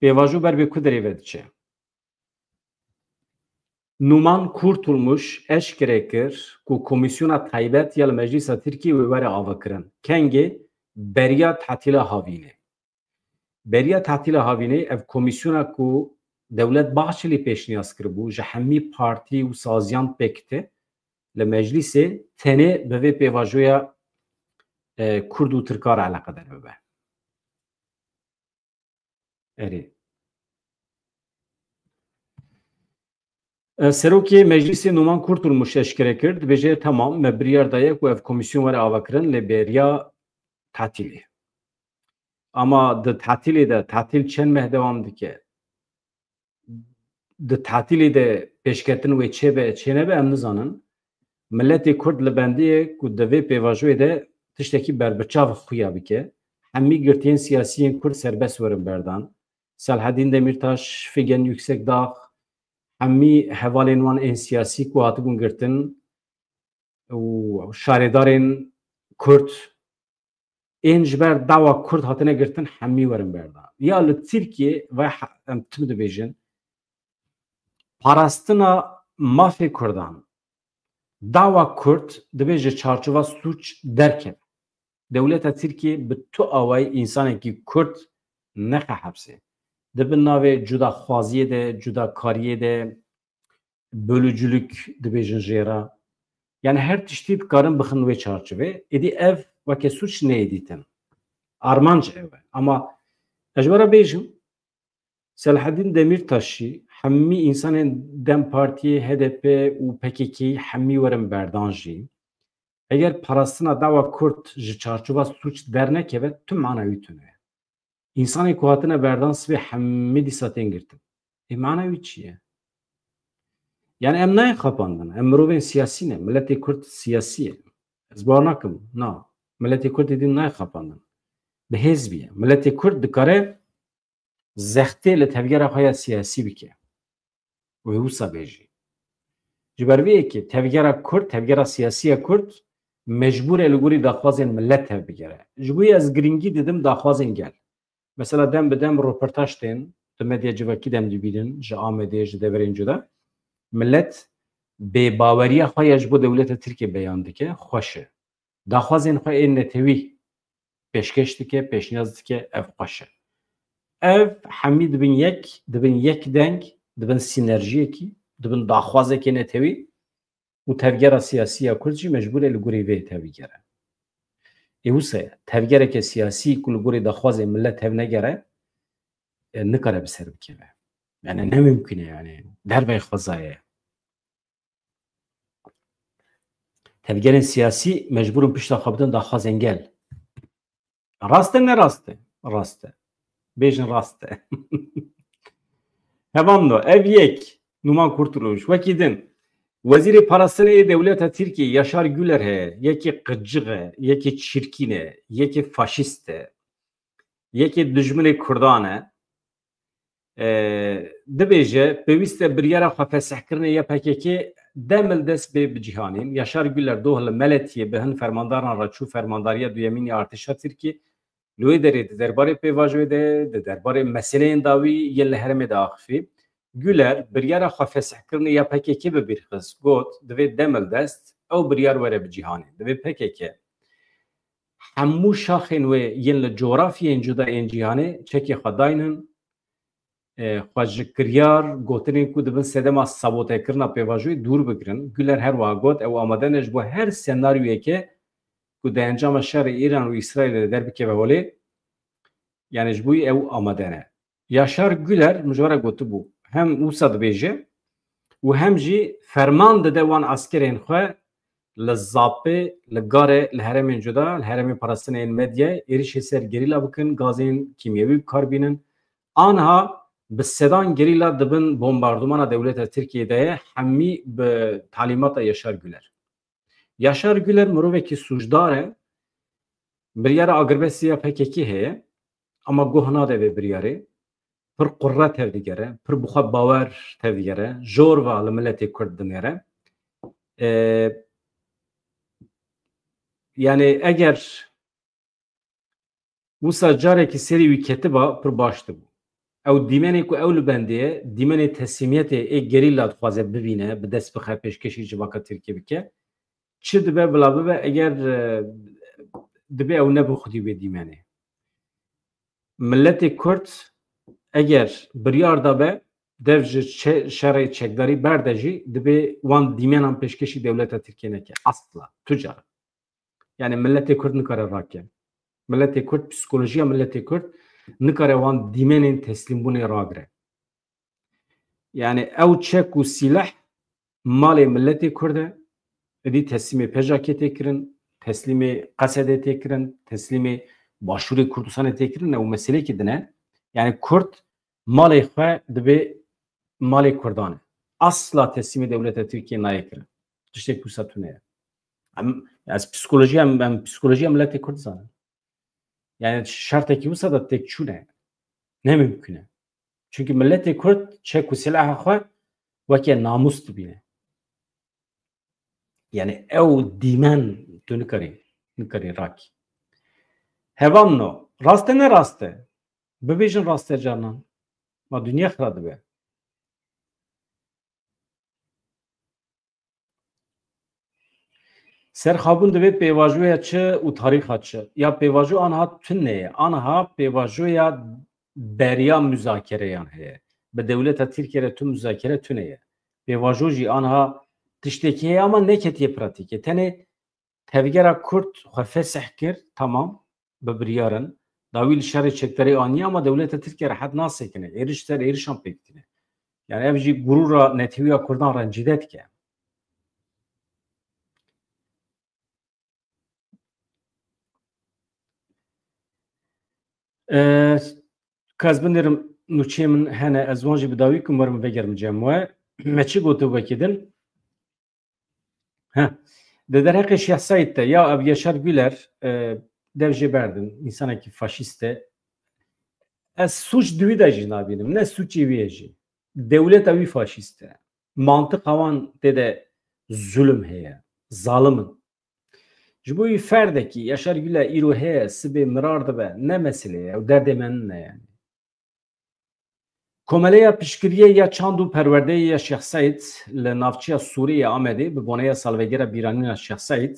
pêvajo ber bê ku derê ve diçe Numan kurtulmuş eşkere kir ku komisyona taybet ya meclisa Türkiye ve vere avakirin. Kenge beriya tatila havine. Beriya tatila havine ev komisyona ku devlet bahçeli peşniyaz kir bu. Jahemi parti u saziyan pekte le meclise tene beve pevajoya Kurd u Türkar alakadar bebe. Eri. Serokê Meclîsê Numan Kurtulmuş eşkere kir dibêje tamam me biryar daye ku ev komisyon were avakirin lê bêriya tatilê. Ama di tatilê de tatil çend meh devam dike. Di tatilê de pêşketin wê çêbe çê nebe em nizanin. Milletê Kurd li bendiyê ku di vê pêvajoyê de tiştekî berbiçav xuya bike. Hemî girtiyên siyasiyên Kurd serbest werin berdan. Selahattin Demirtaş, Figen Yüksekdağ, hemî hevalên wan ên siyasî ku hatibûn girtin û şaredarên Kurd ên ji ber dawa Kurd hatine girtin hemî werin berdan. Ya li Tirkiye ve em tim dibêjin parastina mafê Kurdan dawa Kurd dibêje çarçova suç derkeve. Dewleta Tirkiye bi tu awayî însanekî Kurd nexe hepsê. Dibin navê cudaxwaziyê de, cudakariyê de, bölücülük dibêjin jêra. Yani her tiştî dikarin bixin wê çarçivê. Êdî ev weke suç neêdîtin. Armanc ev e. Ama ez ji we re bêjim Selahattin Demirtaşî hemî însanên Dem Partiyê, HDP û PKK'yê hemî werin berdan jî eger parastina dawa Kurd ji çarçova suç dernekeve tüm mana wî tune. İnsanê ku hatine berdan sibê hemî dîsa tên girtin. Mana wî çi ye? Yani em nayê xapandin. Em mirovên siyasî ne. Milletê Kurd siyasî ye. Ez bar nakim. Na. Milletê Kurd êdî nayê xapandin. Bi hêzbî ye. Milletê Kurd dikare zextê li tevgera xwe ya siyasî bike. Wê wisa bêjî. Ji ber vê yekê tevgera Kurd, tevgera siyasî ya Kurd mecbûr e li gorî daxwazên millet tev bigere. Ji bo yê ez giringî didim daxwazên gel. Mesela dem bi dem röportaj tên di medya civakî dem dibînin ji Amedê ji deverên cuda. Millet bêbaweriya xwe ya ji bo dewleta Tirkiye beyan dike, xweş e. Daxwazên xwe ên netewî pêşkeş dike, pêşniyaz dike, ev xweş e. Ev hemî dibin yek deng, dibin sînerjiyekî, dibin daxwazekê netewî û tevgera siyasî ya Kurd jî mecbûr e li gorî vê tevî gere. Ê wisa ye tevgereke siyasî ku li gorî daxwazê millet tev negere nikare bi ser bikeve. Yani ne mümkün e yani. Dervey xweza ye. Tevgerên siyasî mecbûrin pişta xwe bidin daxwazên gel. Rast e ne rast e? Rast e. Bêjin rast e. Hevando ev yek Numan Kurtuluş wekî din Wezîrê Parastinê Dewleta Tirkiye Yaşar Güler heye. Yekê qıcık e, yekê çirkîn e, yekê faşîst e, yekê dijminê Kurdan e. Dibêje pêwîst e biryara xwe fesehkirinê ya PKK demil dest bê bi cîhanîn. Yaşar Güler doh li Meletiyê bi hin fermandaran re çû fermandariya duyemîn ya Artêşa Tirkiye. Li wê derê di derbarê pêvajoyê de, di derbarê meseleyên dawî yên li herêmê de axivî. Güler biryara xwe fesehkirinê ya PKK bi bîr xist. Got divê demil dest ew biryar were bi cîhanê. Divê PKK hemû şaxên wê yên li coğrafiyên cuda ên cîhanê çekê xwe daynin. Xwe ji kiryar gotinên ku dibin sedema sabotekirina pêvajoyê dûr bigirin. Güler her wiha got ew amade ne ji bo her senaryoyeke ku di encama şerê İran û İsraîlê de derbikeve holê yani ji bo ew amade ne. Yaşar Güler min ji we re gotibû hem wisa dibêje û hem jî ferman dide wan askerên xwe li Zapê, li Garê, li herêmên cuda, li herêmê Parastinê ên medyayê êrişê ser gerîla bikin, gazên kîmyewî bikarbînin. Anha bi sedan gerîla dibin bombardmana dewleta Tirkiyeyê de ye hemî bi talîmata Yaşar Güler. Yaşar Güler mirovekî sûcdar e, biryara agirbesiya PKK heye ama goh nade vê biryarê. Pir qurre tev digere, pir bi xwe bawer tev digere, jorva li milletê Kurd dinêre. Yani eger wisa carekî serî wî ketiba pir baş dibû. او دیمنی کو اول بنده دیمنی تسلیمیت ای گریلا خوازه ببینه به دست بخواه پیشکشی جواکا ترکیه بکه چه دبه بلا ببه اگر دبه او نبو خودی به دیمنه ملت کرد اگر بریار دابه devj şerê çekdarî berde jî dibe wan dîmenan pêşkêşî dewleta Tirkiye neke asla tucar. Yani milletê Kurd nikare rake. Milletê Kurd psikolojiya milletê Kurd nikare wan dîmenên teslîmbûnê ragire. Yani ew çek û sîleh malê milletê Kurd e êdî teslîmê Pejakê tê kirin, teslîmê Qesedê tê kirin, teslîmê Başûrê Kurdistanê tê kirin ew meselekî din e. Yani Kurd malê xwe dibe malê Kurdan e. Asla teslîmê dewleta Tirkiye nayê kirin. Tiştek wisa tune ye. Ez psikolojiya milletê Kurd zanim. Yani şertekî wisa da tek çûne. Ne mümkün e. Çünkü milletê Kurd çek û silaha xwe weke namus dibîne. Yani ew dîmen tu nikarî rakî. Hevan no. Rast e ne rast e? Bibêjin rast e canan. Ma dünya xira dibe. Serxabûn divê pêvajoya çi û tarîxa çi? Ya pêvajo aniha tune ye. Aniha pêvajoya beriya müzakereyan heye. Bi dewleta Tirkiye tu müzakere tune ye. Pêvajo jî aniha tiştekî heye ama neketiye pratîkê. Tenê tevgera Kurd xwe fesih kir, tamam, bi biryarin. Dawî li şerê çekdarî aniye ama dewleta Tirkiye rehet nasekine. Êriş ser êrişan pêk dîne. Yani ev jî gurûra netewîya Kurdan rencîde dike. Kaz binêrim nûçeyê min hene ez wan jî bi dawî kim werim vegerim cem we me çi gotu vekî din di derheqê Şeh Saîd de ya ev Yaşar Güler dev jê berdin însanekî faşîst e ez suç di wî de jî nabînim ne suçê wî ye jî dewleta wî faşîst e mantiqa wan tê de zulm heye zalimin ji bo wî ferdekî Yaşar Güler îro heye sibê mirar dibe ne mesele ye ew derdê me ne yani. Komeleya piştgiriye ya çand û perwerdeyê ya Şeh Saîd li navçeya Sûriyê Amedê bi boneya salvegera bîranîna Şeh Saîd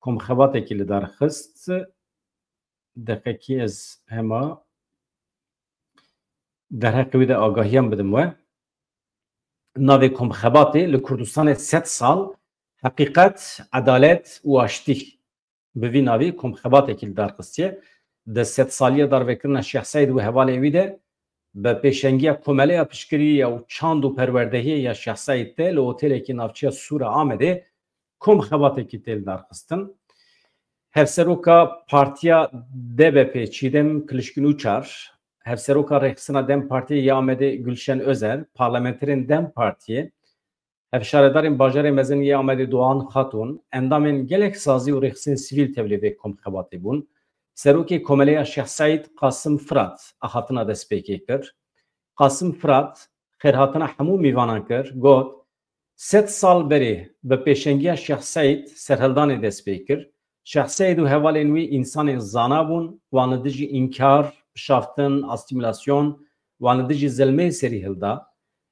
komxebatekî li dar xist deqekî ez hema derheqê wî de agahiyan bidim we navê komxebatê li Kurdistanê 100 sal heqîqet, edalet û aştî bi vî navê komxebatekî li dar xistiye di 100 saliya darvekirina Şeh Saîd û hevalê wî de به پیشنگی کمله پشکری و چند و پروردهی یا شخصی تل و هتل کی نافچه سور آمده کم خباته کی تل درخستن هفسروکا پارتیا DBP چیدم کلشکینو چار هفسروکا رئیسنا دم پارتی یا آمده گلشن özel parlamenterin dem partiye hevşaredarın bajarı mezen ya آمده Doğan Hatun endamın gelek sazi و rexsin sivil tevlive kom xebate bun Serokê Komeleya Şeh Saîd Qasım Firat axatina destpêkê kir. Qasım Firat xêrhatina hemû mîvanan kir, got 100 sal berê bi pêşengiya Şeh Saîd serhildanê destpê kir. Şeh Saîd û hevalên wî însanên zana bûn, wan li dijî înkar, bişaftin, astîmülasyon, wan li dijî zilmê serî hilda.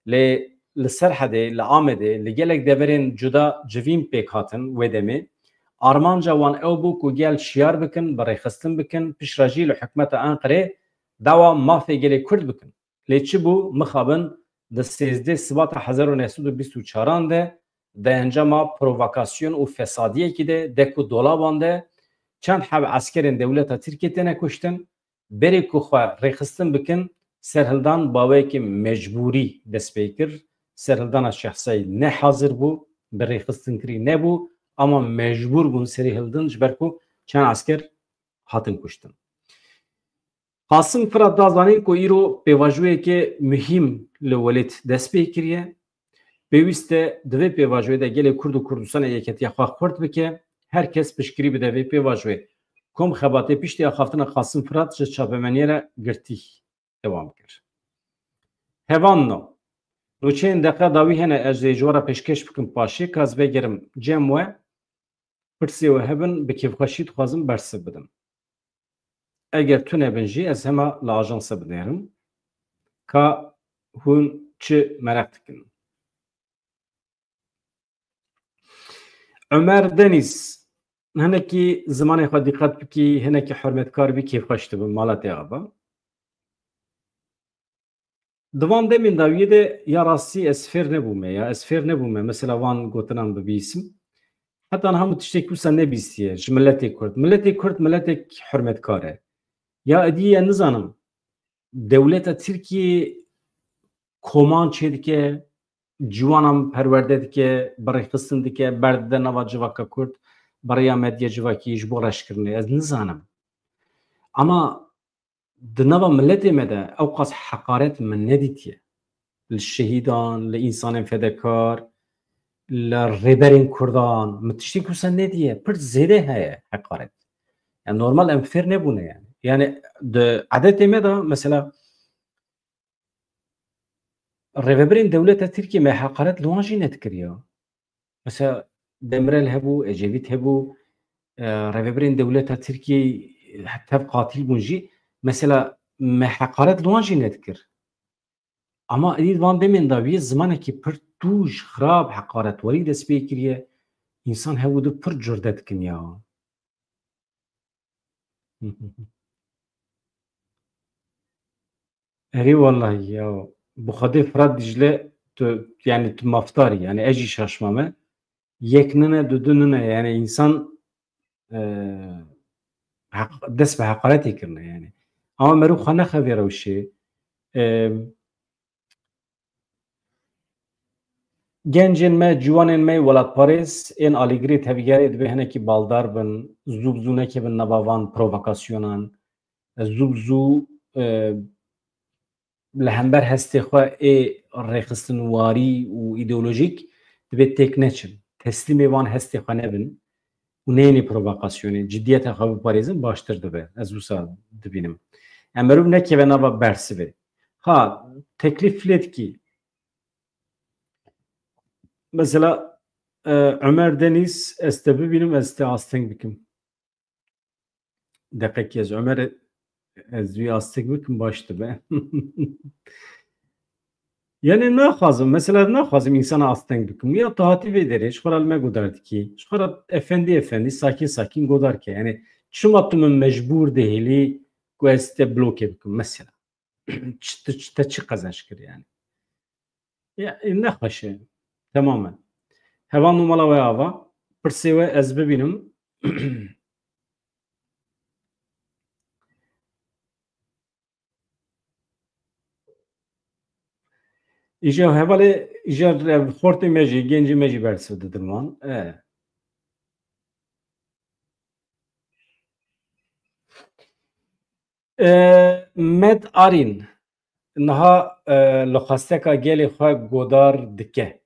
Lê li Serhedê, li Amedê, li gelek deverên cuda civîn pêk hatin wê demê. Armanca wan ew bû ku gel şiyar bikin, birêxistin bikin, pişrajî li hikûmeta Enqerê dawa mafê gelê Kurd bikin. Lê çi bû mixabin di 13 Sibata 1924 de di encama provokasyon û fesadiyekî de dek û dolaban de çend hev eskerên dewleta Tirkiye têne kuştin, berê ku xwe rêxistin bikin, serhildan bawekî mecbûrî dest pê kir. Serhildana Şeh Saîd ne hazir bû, bi rêxistinkirî nebû ama mecbur bûn serî hildin ji ber ku çend asker hatin kuştin. Qasım Firat da zanîn ku îro pêvajoyekê muhîm li Welêt dest pê kiriye. Pêwîst e di vê pêvajoyê de gelê Kurd û Kurdistanê yeketiya xwe xurt bike, herkes piştgirî bide vê pêvajoyê. Kom xebatê piştî axaftina Qasım Firat ji çapemeniyê re girtî dewam kir. Hevan no. Nûçeyên deqa dawî hene ez ê ji we re pêşkeş bikim paşê ka ez vegerim cem we pirsê we hebin bi kêfxweşî dixwazim bersiv bidim. Eger tu nebin jî ez hema li ajansa binêrim. ka hûn çi merak dikin. Ömer Deniz hinekî zimanê xwe dîqet bikî, hinekî hurmetkar bî kêfxweş dibin mala te ava. Di van demên dawiyê de ya rastî ez fêr nebûme ya ez fêr nebûme mesela van gotinan bibîsim. Heta hemû tiştê ku se nebîstiye ji milletê Kurd. Milletê Kurd milletek hurmetkar e. Ya edî nizanim dewleta Tirkiyê koman çê dike, ciwanan perwerde dike, birêxistin dike, berdide nava civaka Kurd, beriya medya civakî ji bo reşkirinê ez nizanim. Ama di nava milletê me de ew qas heqaret min nedîtiye. Li şehîdan, li însanên fedekar, li rêberên Kurdan, min tiştê ku se nediye, pir zêde heye heqaret. Yani normal em fêr nebûne yani. Yani di edetê me de mesela rêveberên dewleta Tirkiye me heqaret li wan jî nedikiriya. Mesela Demirel hebû, Ecevît hebû, rêveberên dewleta Tirkiyeyê tev qatil bûn jî mesela me heqaret li wan jî nedikir. Ama edî van demên dawiyê zimanekî pir tûj, xirab, heqaretwerî dest pê kiriye, însan hebû di pir curde dikin ya. Erê wallahi ya bi Xwedê Firat Dicle tu yani tu maftarî yani ez jî şaşmame. Yek nine du du nine yani însan dest bi heqaretê kirine yani. Ama merû xwe nexeve rewşê. Gencên me, ciwanên me welatparêz ên alîgirê tevgerê dibe hinekî baldar bin, zû bi zû nekevin nava van provokasyonan, zû bi zû li hember hestê xwe ê rêxistinwarî û îdeolojîk dibe têk neçin. Teslîmê van hestê xwe nebin û neyê provokasyonê ciddiyeta xwe biparêzin baştir dibe. Ez wisa dibînim. Yani merûv nekeve nava bersivê. Ha teklîf lê dikî. Mesela Ömer Deniz ez te bibînim ez te asteng bikim. Deqekî ez Ömer ez wî asteng bikim baş dibe. Yani naxwazim mesela naxwazim insana asteng bikim. Ya tu hatî vê derê ji xwe re li me godar dikî. Ji xwe re efendî sakîn sakîn godar ke. Yani çima tu min mecbûr dihêlî ku ez te blokê bikim mesela. Te çi qezeş kir yani. Ya nexweş e temamen. Hevan numala we ava pirsê we ez bibînim. İja hevalê îja xortê me jî gencê me jî bersiv didin wan. Med Arîn niha li xwesteka gelê xwe godar dike.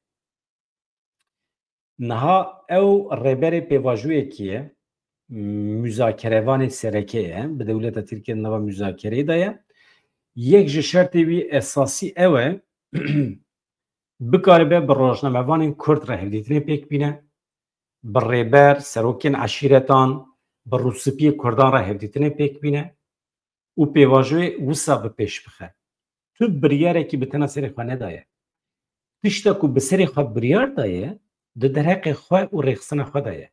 Niha ew rêberê pêvajoyekî ye, müzakerevanê sereke ye, bi dewleta Tirkiye nava müzakereyê de ye. Yek ji şertê wî esasî ew e bikaribe bi rojnamevanên Kurd re hevdîtinê pêk bîne, bi rêber, serokên eşîretan, bi rûspiyê Kurdan re hevdîtinê pêk bîne û pêvajoyê wisa bi pêş bixe. Tu biryarekî bi tena serê xwe nedaye. Tişta ku bi serê xwe biryar daye, di derheqê xwe û rêxistina xwe de ye.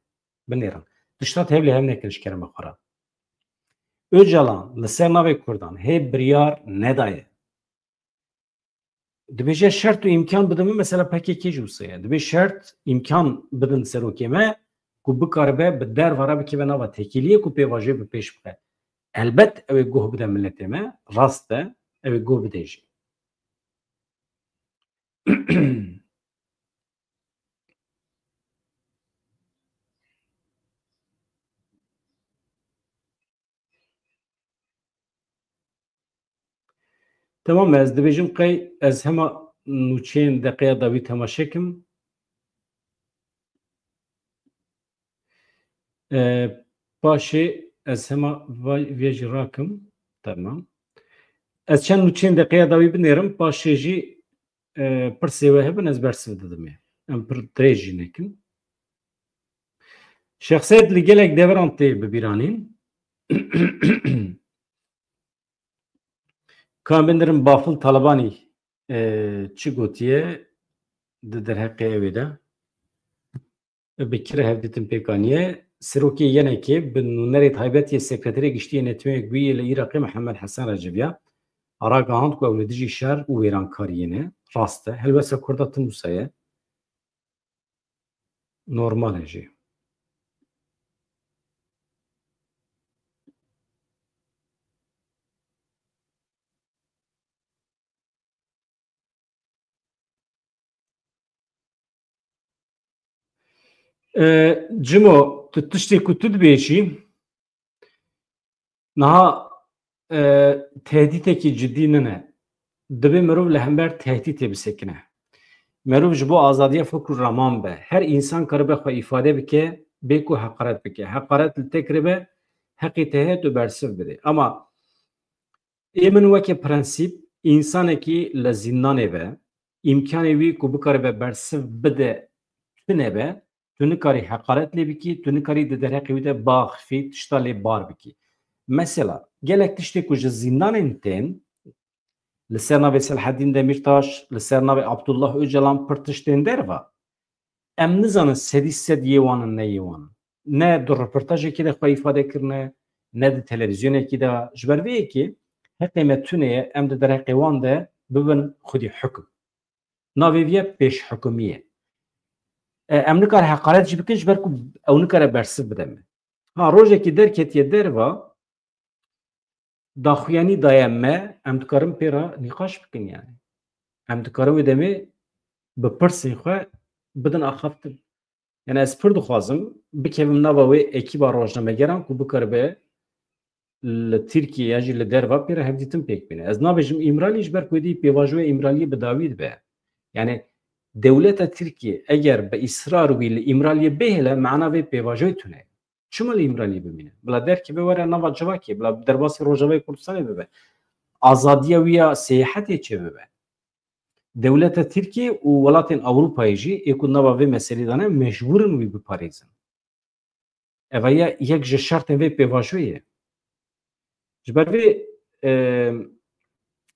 Binêrin. Tişta tevlî hev nekin ji kerema xwe re. Öcalan li ser navê Kurdan hê biryar nedaye. Dibêje şert û îmkan bidin min mesela PKK jî wisa ye. Dibê şert îmkan bidin serokê me ku bikaribe bi derva re bikeve nava tekîliyê ku pêvajoyê bi pêş bixe. Elbet ew ê guh bide milletê me, rast e, ew ê guh bide jî. Tamam ez dibêjim qey ez hema nûçeyên deqeya dawî temaşe kim. Paşê ez hema vê jî rakim. Tamam. Ez çend nûçeyên deqeya dawî binêrim paşê jî pirsê we hebin ez bersiv didim ê. Em pir dirêj jî nekin. Şexsiyet li gelek deveran tê bibîranîn. Kambenlerin bafıl Talabani çi gotiye di derheqê evê de bikire hevdîtin pêkaniye serokê yenekê bi nûnerê taybetiyê sekreterê giştiyê Netûyek bûyê li Iraqê Mihemed Hesen Recebiya ragihand ku ew li dijî şer û wêrankariyê ne. Rast e. Helbesta Kurda tim wisa ye. Normal e jî. Cimo, tu tiştê ku tu dibêjî niha tehdîtekî ciddî nine. Dibe mirov li hember tehdîtê bisekine. Merov ji bo azadiya fikr û raman be. Her însan karibe xwe îfade bike, bê ku heqaret bike. Heqaret li te kiribe, heqê te heye tu bersiv bide. Ama ê min weke prensîp, însanekî li zindanê be, îmkanê wî ku bikaribe bersiv bide tune be, tu nikarî heqaret lê bikî, tu nikarî di derheqê wî de baxifî tişta lê bar bikî. Mesela gelek tiştê ku ji zindanên tên li ser navê Selaheddîn Demirtaş, li ser navê Abdullah Öcalan pir tiştên derva. Em nizanin sedî sed yê wan in ne yê wan in. Ne di reportajekî de xwe îfade kirine, ne di televizyonekî de. Ji ber vê yekê heqê me tune ye em di derheqê wan de bibin xwedî hukm. Navê vê ye pêşhukmî ye. Em nikare heqaret jî bikin ji ber ku ew nikare bersiv bide me. Ha rojekî derketiye derva daxuyanî daye me em dikarin pê re nîqaş bikin yani. Em dikarin wê demê bi pirsên xwe bidin axaftin. Yani ez pir dixwazim bikevim nava wê ekîba rojnamegeran ku bikaribe li Tirkiye ya jî li derva pê re hevdîtin pêk bîne. Ez nabêjim îmralî ji ber ku wêdî pêvajoya îmraliyê bi dawî dibe. Yani dewleta Tirkiye eger bi îsrar wî li îmraliyê bihêle meana vê pêvajoyê tune. Çima li îmraliyê bimîne? Bila derkeve were nava civakê, bila derbasî Rojavayê Kurdistanê bibe. Azadiya wî ya sêyahetiye çê bibe. Dewleta Tirkiye û welatên Ewropayê jî ê ku nava vê meselê dane mecbûrin wî biparêzin. Eva ye yek ji şertên vê pêvajoyê ye. Ji ber vê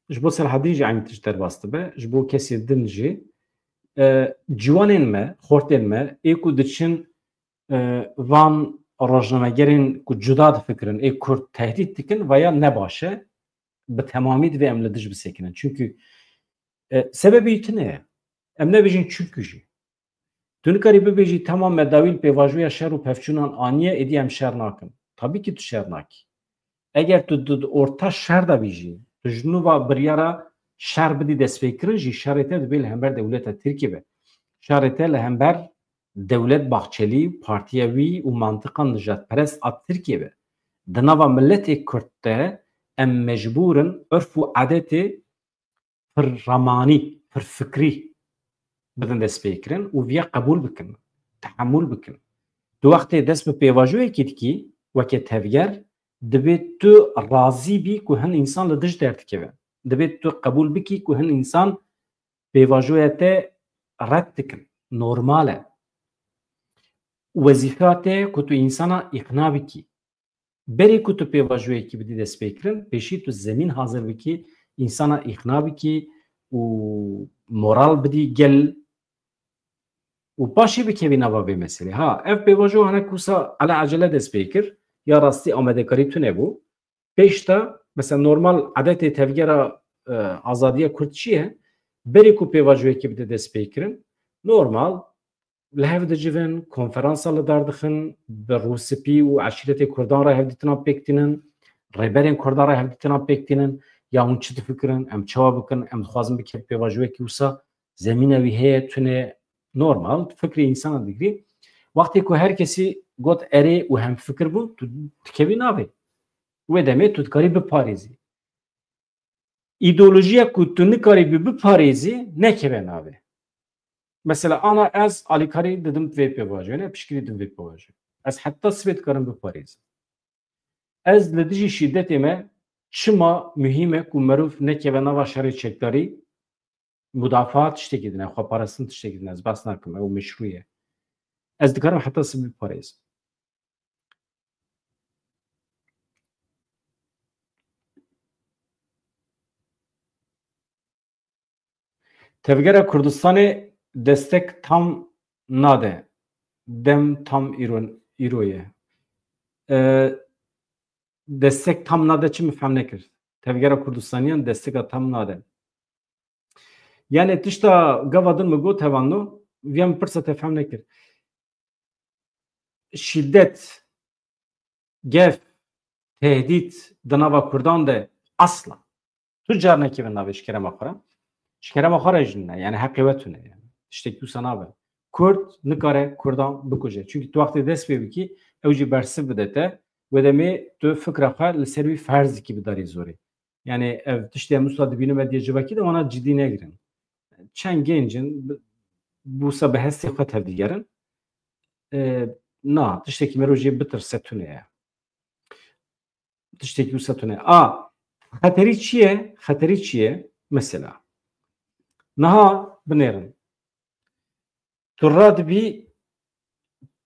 ji bo Selaheddîn jî aynî tişt derbas dibe, ji bo kesê din jî ciwanên me, xortên me ê ku diçin van rojnamegerên ku cuda difikirin, ê Kurd tehdît dikin veya ne baş e bi temamî divê em li dij bisekinin. Çünkü sebebî tune ye. Em nebêjin çünkü jî. Tu nikarî bibêjî tamam me dawîl pêvajoya şer û pevçûnan aniye êdî em şer nakin. Tabî ki tu şer nakî. Eger tu orta şer de bî jî, tu ji nûva biryara şer bidî destpêkirin jî şerê te dibe li hember dewleta Tirkiye be. Şerê te li hember Devlet Bahçeli, partiya wî û mantiqan nijadperest a Tirkiye be. Di nava milletê Kurd de em mecbûrin örf û adetê pir ramanî, pir fikrî bidin destpêkirin û vêya qebûl bikin, tehemûl bikin. Du wextê dest bi pêvajoyekî dikî, weke tevger, dibê tu razî bî ku hin însan li dij derdikeve. Dibê tu qebûl bikî ku hin însan pêvajoya te red dikin. Normal e. Wezîfa te ku tu însana îqna bikî. Berê ku tu pêvajoyekî bidî destpêkirin, pêşî tu zemîn hazir bikî, însana îqna bikî û moral bidî gel û paşê bikevî nava vê meselê. Ha ev pêvajo hinek wisa alelacele destpêkir ya rastî amedekarî tune bû. Pêş te mesela normal adetê tevgera azadiya Kurd çi ye? Berê ku pêvajoyekî bidî destpêkirin, normal li hev dicivin, konferansa li derdixin, bi rûspî û eşîretê Kurdan re hevdîtina pêktînin, rêberên Kurdan re hevdîtina pêktînin, ya hûn çi difikirin, em çawa bikin, em dixwazin bike pêvajoyekî wisa zemîna wî heye tune normal, fikrê însana digirî. Wextê ku her kesî got erê û hemfikir bû, tu dikevî navê. Wê demê tu dikarî biparêzî. İdeolojiya ku tu nikarî biparêzî nekeve navê. Mesela ana ez alîkarî didim vê pêvajoyê ne piştgirî dim vê pêvajoyê. Ez heta sibê dikarim biparêzim. Ez li dijî şîddetê me çima mühîm e ku merov nekeve nava şerê çekdarî müdafaa tiştekî dine, xweparastin tiştekî dine. Ez behs nakim, ew meşrû ye. Ez dikarim heta sibê biparêzim. Tevgera Kurdistanê destek tam nade. Dem tam îroye. Destek tam nade çi mifhem nekir. Tevgera Kurdistaniyan desteka tam nade. Yani tişta gavadin mi got hevanno viyam pirsa tefhem nekir. Şiddet, gef, tehdit di nava Kurdan de asla. Tu car nekevin navê şkerema xwe re. Şkerema xwe re jin ne. Yani heqê we tune yani. Tiştekî wisa nabe. Kurd nikare Kurdan bikuje. Çünkü tu wextê dest pê bikî ew jî bersiv bide te ve demê tu fikra xwe li ser wî ferz dikî bi darê zorê. Yani ev tiştê em wisa dibînin ve diyecibekî de wana cidî negirin. Çend gencin bûsa bi hestê xwe tevdîgerin. Na, tiştekî merojê bitirse tune ye. Tiştekî wisa tune. Xeterî çi ye? Xeterî çi ye? Mesela. Niha binêrin. Tu radibî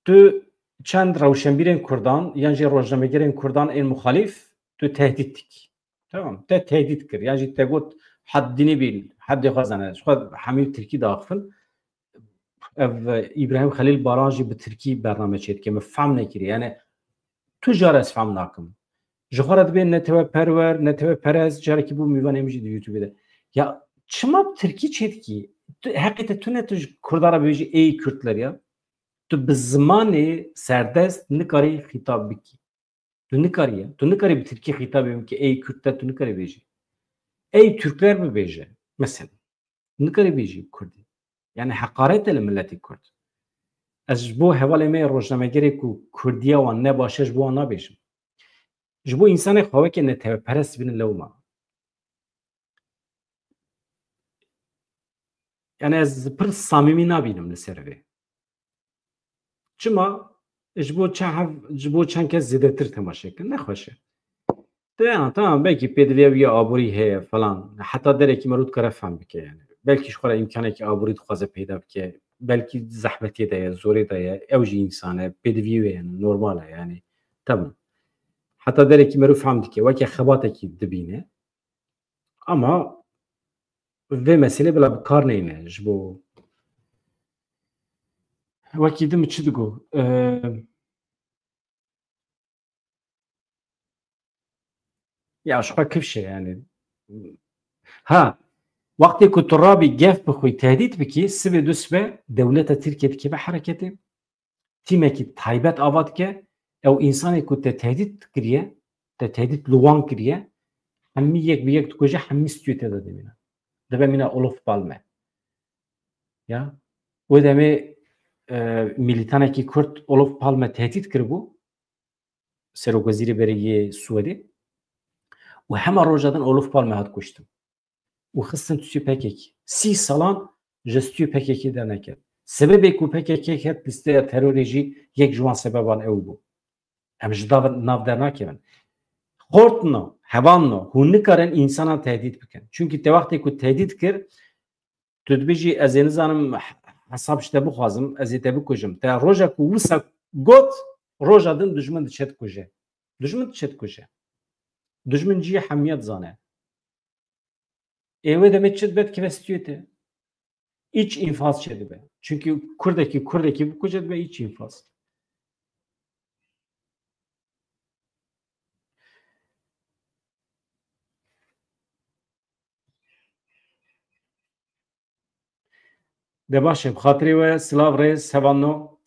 tu çend rewşenbîrên Kurdan yan jî rojnamegerên Kurdan ên muxalîf tu tehdît dikî. Tamam. Te tehdît kir. Yan jî te got heddînî bîl. Heddê xwe zene. Xwe hemî Tirkî daxivin. Ev İbrahim Xelîl Baran jî bi Tirkî bername çêdike. Me fehm nekiriye. Yani tu jar ez fehm nakim. Ji xwe re dibe netewperwer, netewperez carekî bû mîvanê min jî di YouTube'ê de. Ya çima Tirkî çêdikî? Heqê te tu ne tu ji Kurdan re bêjî ey Kürtler ya? Tu bi zimanê serdest nikarî xîtab bikî. Tu nikarî ya. Tu nikarî bi Tirkî xîtabê bikî ey Kürtler tu nikarî bêjî. Ey Türkler bibêje mesela. Nikarî bêjî Kurdî. Yani heqaret e li milletê Kurd. Ez ji bo hevalê me rojnamegerê ku Kurdiya wan ne baş e ji bo wan nabêjim. Ji bo însanê xwewekê netewperest bînin lewma. Yani ez pir samîmî nabînim li ser vê. Çima ji bo çend kes zêdetir temaşe kirin nexweş e. Tamam belkî pêdivêya aborî heye falan. Heta derekî me rû dikare fehm bike yani. Belkî ji xwe re îmkanekî aborî dixwaze peyda bike. Belkî zehmetiyê de ye, zorê de ye. Ew jî însan e, pêdivî wê ye, normal e yani. Tamam. Heta derekî me rû fehm dike. Weke xebatekî dibîne. Ama vê meselê bila bi kar neyne ji bo wekî din çi digot? Ya ji xwe kifşe yani. Wextê ku tu rabî gef bixwî tehdît bikî sibê du sibe dewleta Tirkiye dikeve hereketê. Tîmekî taybet ava dike ew însanê ku te tehdît kiriye, te tehdît li wan kiriye hemî yek bi yek dikuje hemî stûyê te de dimîne. Dibe mîna Olof Palme. Ya wê demê militanekî Kurd Olof Palme tehdît kiribû Serokwezîrê Berêyê Swêdê û hema roja din Olof Palme hat kuştin. û xistin stûyê PKK. 30 salan ji stûyê PKK derneket. Sebebê ku PKK het listeya terorê jî yek ji wan sebeban ew bû. Em ji nav dernakevin. Xortino, hevanno, hûn nikarin însanan tehdît bikin. Çünkü te wextê ku tehdît kir, tu dibêjî ez ê nizanim hesab ji te bixwazim, ez ê te bikujim. Te roja ku wisa got, roja din dijmin diçe dikuje. Dijmin diçe dikuje. Dijmin cî hemiyet zane. Êwê demê çi dibe dikive stûyê te. İç infaz çedibe. Çünkü Kurdekî bikuje dibe iç infaz. De başê bi xatirê we silav rêz hevanno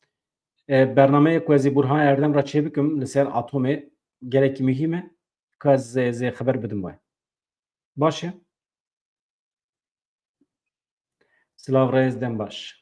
bernameyê ku ez ê Burhan Erdem ra çê bikim li ser atomê gelekî mihîm e ku ez ê xeber bidim we. Baş e? Silav rêz dem baş.